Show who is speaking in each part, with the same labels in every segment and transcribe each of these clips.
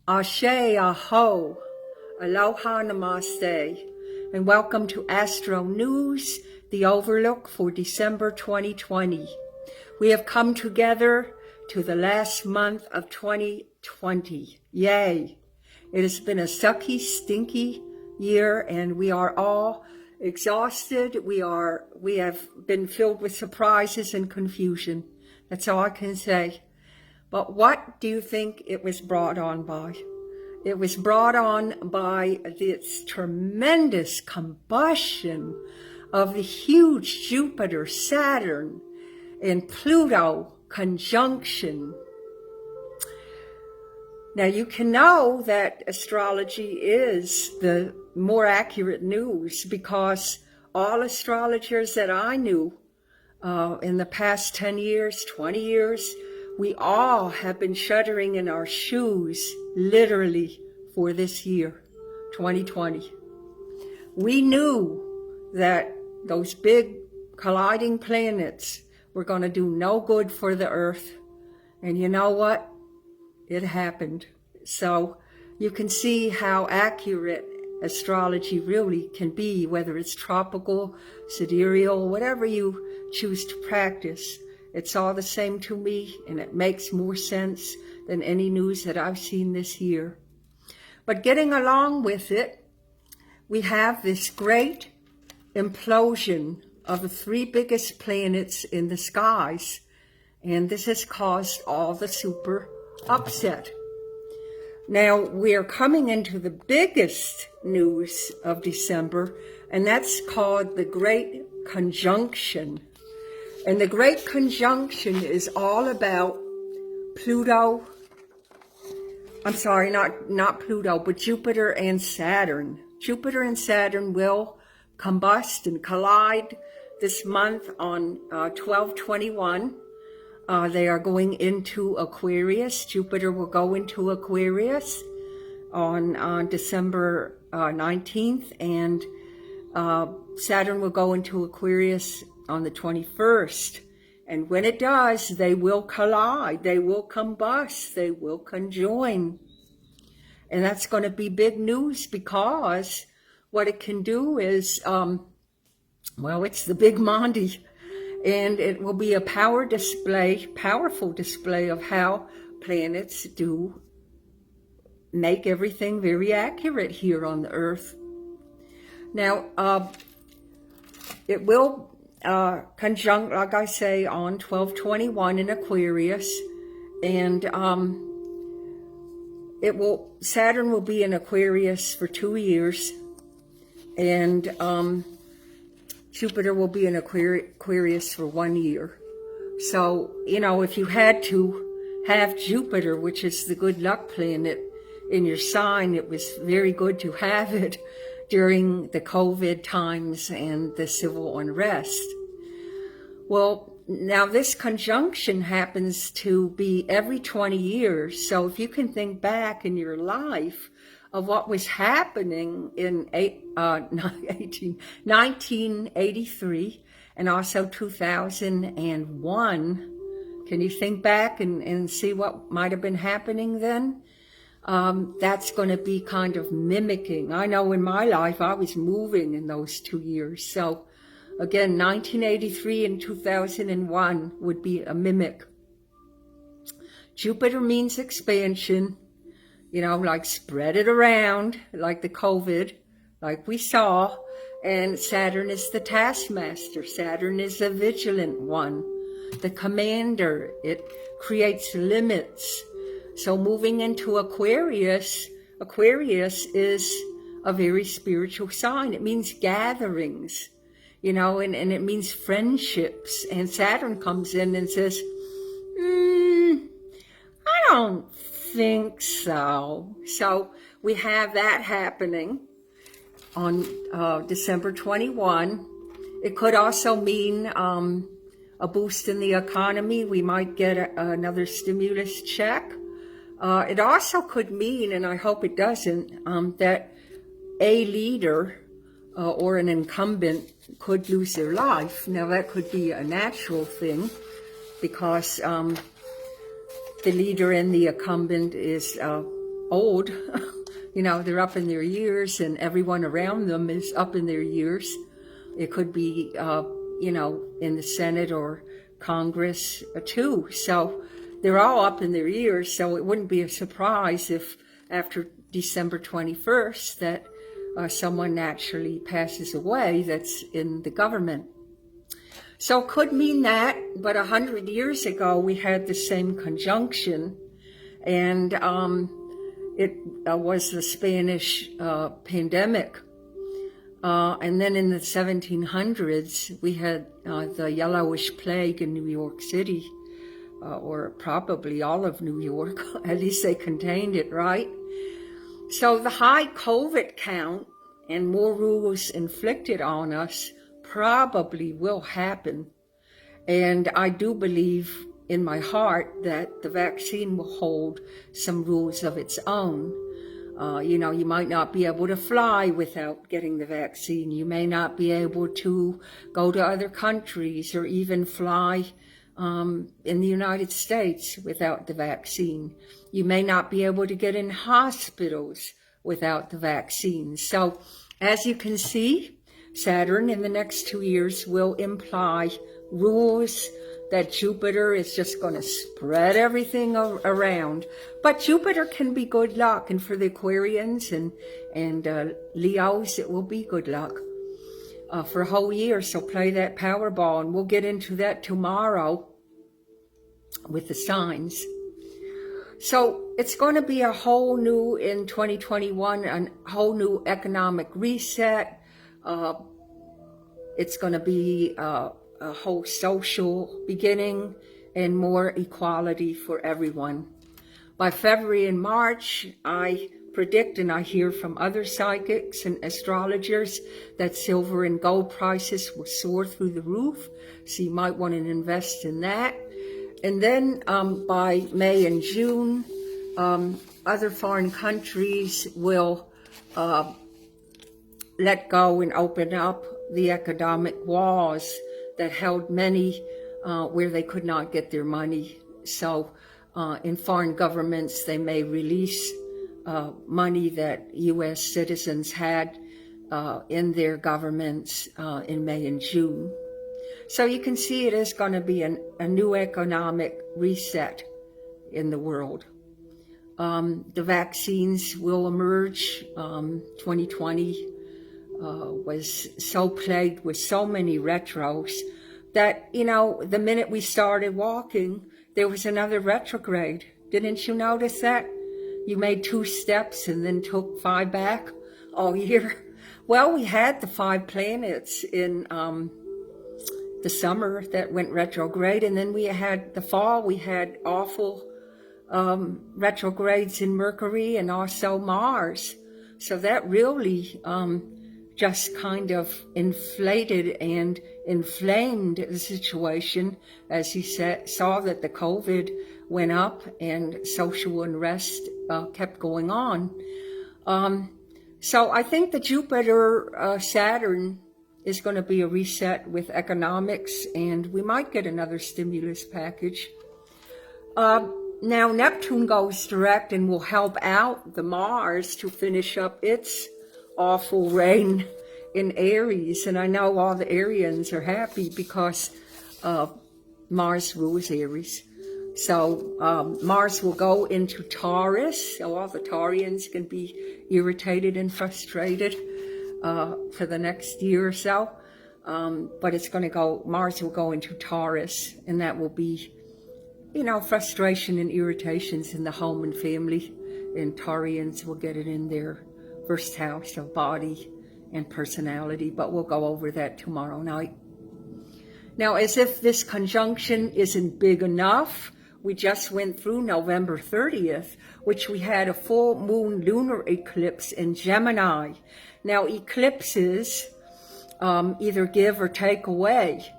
Speaker 1: Ashe, aho, aloha namaste, and welcome to Astro News, the Overlook for December 2020. We have come together to the last month of 2020. Yay! It has been a sucky, stinky year, and we are all exhausted. We have been filled with surprises and confusion. That's all I can say. But what do you think it was brought on by? It was brought on by this tremendous combustion of the huge Jupiter, Saturn, and Pluto conjunction. Now you can know that astrology is the more accurate news because all astrologers that I knew in the past 10 years, 20 years, we all have been shuddering in our shoes, literally, for this year, 2020. We knew that those big colliding planets were going to do no good for the Earth. And you know what? It happened. So you can see how accurate astrology really can be, whether it's tropical, sidereal, whatever you choose to practice. It's all the same to me, and it makes more sense than any news that I've seen this year. But getting along with it, we have this great implosion of the three biggest planets in the skies, and this has caused all the super upset. Now, we are coming into the biggest news of December, and that's called the Great Conjunction. And the Great Conjunction is all about Pluto, I'm sorry, not Pluto, but Jupiter and Saturn. Jupiter and Saturn will combust and collide this month on 12/21. They are going into Aquarius. Jupiter will go into Aquarius on December 19th, and Saturn will go into Aquarius on the 21st. And when it does, they will collide, they will combust, they will conjoin. And that's going to be big news because what it can do is, it's the big Monday. And it will be a powerful display of how planets do make everything very accurate here on the Earth. Now, it will conjunct, like I say, on 12/21 in Aquarius, and Saturn will be in Aquarius for 2 years, and Jupiter will be in Aquarius for 1 year. So, if you had to have Jupiter, which is the good luck planet, in your sign, it was very good to have it during the COVID times and the civil unrest. Well, now this conjunction happens to be every 20 years. So if you can think back in your life of what was happening in 1983 and also 2001, can you think back and see what might have been happening then? That's going to be kind of mimicking. I know in my life I was moving in those 2 years. So again, 1983 and 2001 would be a mimic. Jupiter means expansion, like spread it around, like the COVID, like we saw. And Saturn is the taskmaster. Saturn is a vigilant one, the commander. It creates limits. So moving into Aquarius is a very spiritual sign. It means gatherings, and it means friendships. And Saturn comes in and says, I don't think so. So we have that happening on December 21. It could also mean a boost in the economy. We might get another stimulus check. It also could mean, and I hope it doesn't, that a leader or an incumbent could lose their life. Now that could be a natural thing because the leader and the incumbent is old. You know, they're up in their years, and everyone around them is up in their years. It could be, you know, in the Senate or Congress too. So they're all up in their years. So it wouldn't be a surprise if after December 21st that someone naturally passes away that's in the government. So it could mean that, but 100 years ago we had the same conjunction, and it was the Spanish pandemic. And then in the 1700s, we had the yellowish plague in New York City, or probably all of New York. At least they contained it, right? So the high COVID count and more rules inflicted on us probably will happen. And I do believe in my heart that the vaccine will hold some rules of its own. You know, you might not be able to fly without getting the vaccine. You may not be able to go to other countries or even fly in the United States without the vaccine. You may not be able to get in hospitals without the vaccine. So, as you can see, Saturn in the next 2 years will imply rules that Jupiter is just going to spread everything around. But Jupiter can be good luck, and for the Aquarians and Leos, it will be good luck for a whole year. So play that Powerball, and we'll get into that tomorrow with the signs. So it's going to be a whole new, in 2021, a whole new economic reset. It's going to be a whole social beginning and more equality for everyone. By February and March, I predict, and I hear from other psychics and astrologers, that silver and gold prices will soar through the roof. So you might want to invest in that. And then by May and June, other foreign countries will let go and open up the economic walls that held many where they could not get their money. So in foreign governments, they may release money that U.S. citizens had in their governments in May and June. So you can see it is going to be a new economic reset in the world. The vaccines will emerge. 2020 was so plagued with so many retros that, you know, the minute we started walking, there was another retrograde. Didn't you notice that? You made 2 steps and then took 5 back all year. Well, we had the 5 planets in the summer that went retrograde, and then we had the fall. We had awful retrogrades in Mercury and also Mars. So that really just kind of inflated and inflamed the situation, as you saw that the COVID went up and social unrest kept going on. So I think the Jupiter Saturn is going to be a reset with economics, and we might get another stimulus package. Now Neptune goes direct and will help out the Mars to finish up its awful reign in Aries. And I know all the Arians are happy because Mars rules Aries. So Mars will go into Taurus, so all the Taurians can be irritated and frustrated for the next year or so. But it's going to go, Mars will go into Taurus, and that will be, you know, frustration and irritations in the home and family. And Taurians will get it in their first house of body and personality, but we'll go over that tomorrow night. Now, as if this conjunction isn't big enough, we just went through November 30th, which we had a full moon lunar eclipse in Gemini. Now, eclipses either give or take away.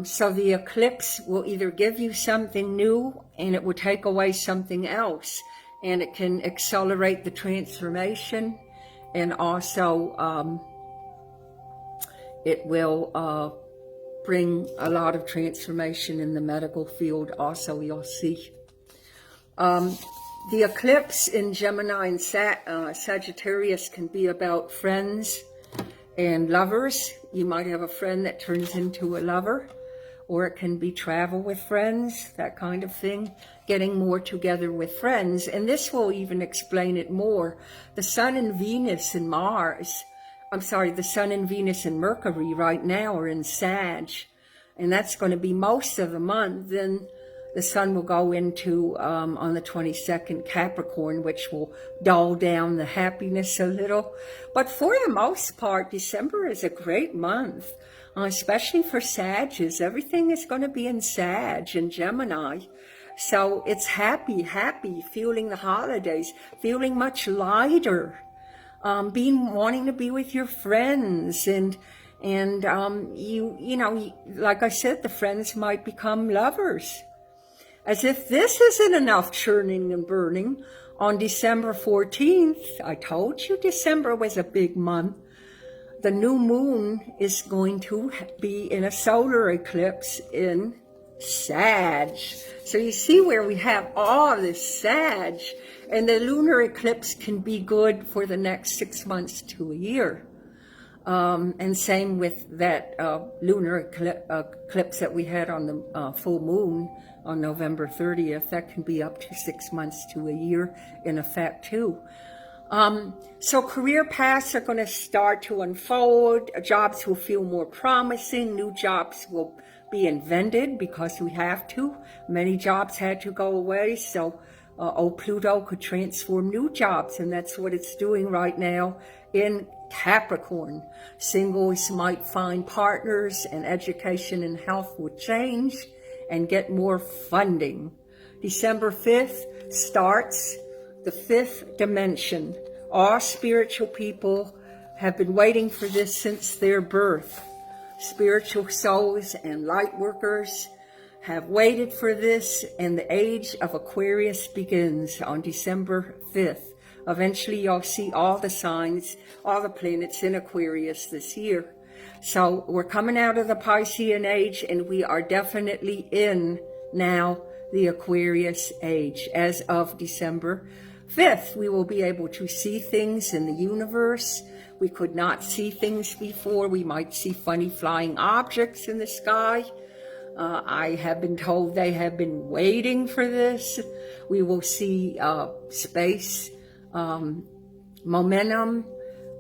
Speaker 1: So the eclipse will either give you something new and it will take away something else. And it can accelerate the transformation, and also it will bring a lot of transformation in the medical field also, you'll see. The eclipse in Gemini and Sagittarius can be about friends and lovers. You might have a friend that turns into a lover, or it can be travel with friends, that kind of thing, getting more together with friends. And this will even explain it more. The Sun and Venus and the Sun and Venus and Mercury right now are in Sag, and that's going to be most of the month. Then the Sun will go into, on the 22nd, Capricorn, which will dull down the happiness a little. But for the most part, December is a great month, especially for Sagittarius. Everything is going to be in Sag and Gemini. So it's happy, feeling the holidays, feeling much lighter, wanting to be with your friends, and you know, like I said, the friends might become lovers. As if this isn't enough churning and burning, on December 14th, I told you December was a big month, the new moon is going to be in a solar eclipse in Sag. So you see where we have all this Sag, and the lunar eclipse can be good for the next 6 months to a year. And same with that lunar eclipse that we had on the full moon on November 30th. That can be up to 6 months to a year in effect too. So career paths are going to start to unfold. Jobs will feel more promising. New jobs will be invented because we have to. Many jobs had to go away, so old Pluto could transform new jobs, and that's what it's doing right now in Capricorn. Singles might find partners, and education and health will change and get more funding. December 5th starts the 5th dimension. All spiritual people have been waiting for this since their birth. Spiritual souls and light workers have waited for this, and the age of Aquarius begins on December 5th. Eventually you'll see all the signs, all the planets in Aquarius this year. So we're coming out of the Piscean age, and we are definitely in now the Aquarius age. As of December 5th, we will be able to see things in the universe. We could not see things before. We might see funny flying objects in the sky. I have been told they have been waiting for this. We will see space momentum.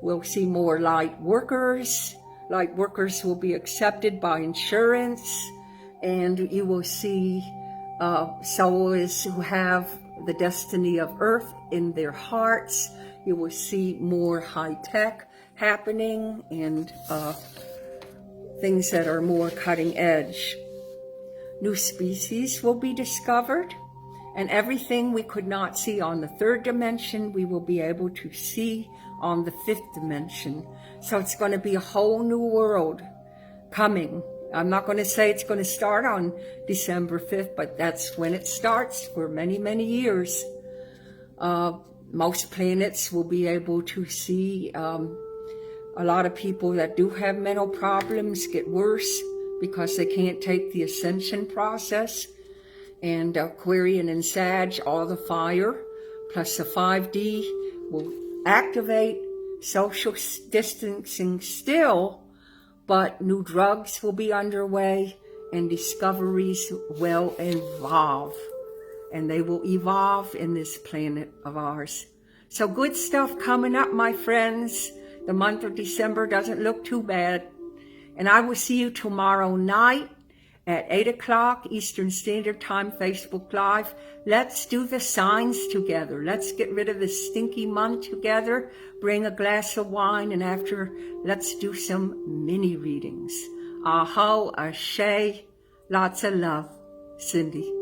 Speaker 1: We'll see more light workers. Light workers will be accepted by insurance, and you will see souls who have the destiny of Earth in their hearts. You will see more high tech happening, and things that are more cutting edge. New species will be discovered, and everything we could not see on the 3rd dimension, we will be able to see on the 5th dimension. So it's going to be a whole new world coming. I'm not going to say it's going to start on December 5th, but that's when it starts for many, many years. Most planets will be able to see a lot of people that do have mental problems get worse because they can't take the ascension process. And Aquarian and Sag, all the fire, plus the 5D will activate social distancing still, but new drugs will be underway, and discoveries will evolve. And they will evolve in this planet of ours. So good stuff coming up, my friends. The month of December doesn't look too bad. And I will see you tomorrow night at 8 o'clock Eastern Standard Time, Facebook Live. Let's do the signs together. Let's get rid of this stinky month together. Bring a glass of wine, and after, let's do some mini readings. Aho, ashe, lots of love. Cyndi.